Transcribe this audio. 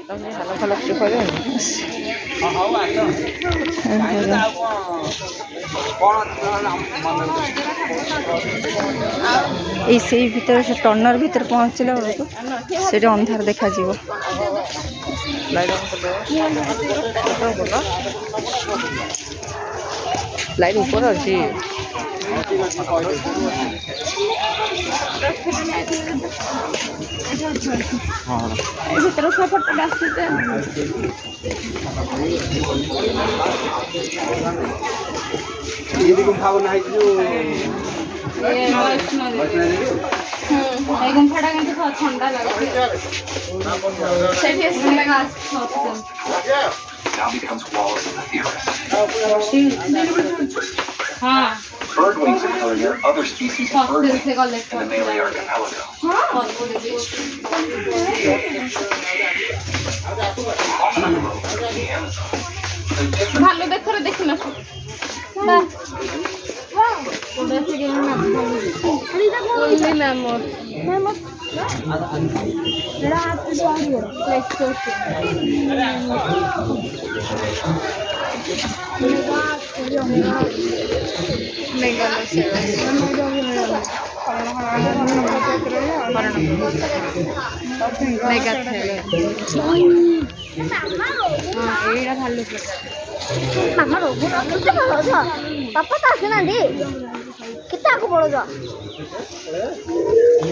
ତମେ ହାଲ ଫାଲ କିଛି କରିବନି ଏଇ ସେଇ ଭିତରେ ସେ ଟର୍ଣ୍ଣର ଭିତରେ ପହଞ୍ଚିଲା ବେଳକୁ ସେଠି ଅନ୍ଧାର ଦେଖାଯିବ। ଲାଇଟ୍ ଉପରେ ଅଛି। ଗୁମ୍ଫାଟା କିନ୍ତୁ ଥଣ୍ଡା ଲାଗୁଛି। Bird wings occur near other species of bird wings in the Malay Archipelago. ভালো দেখরে দেখি না पापा तो आसना केते आगु बढ़ जा।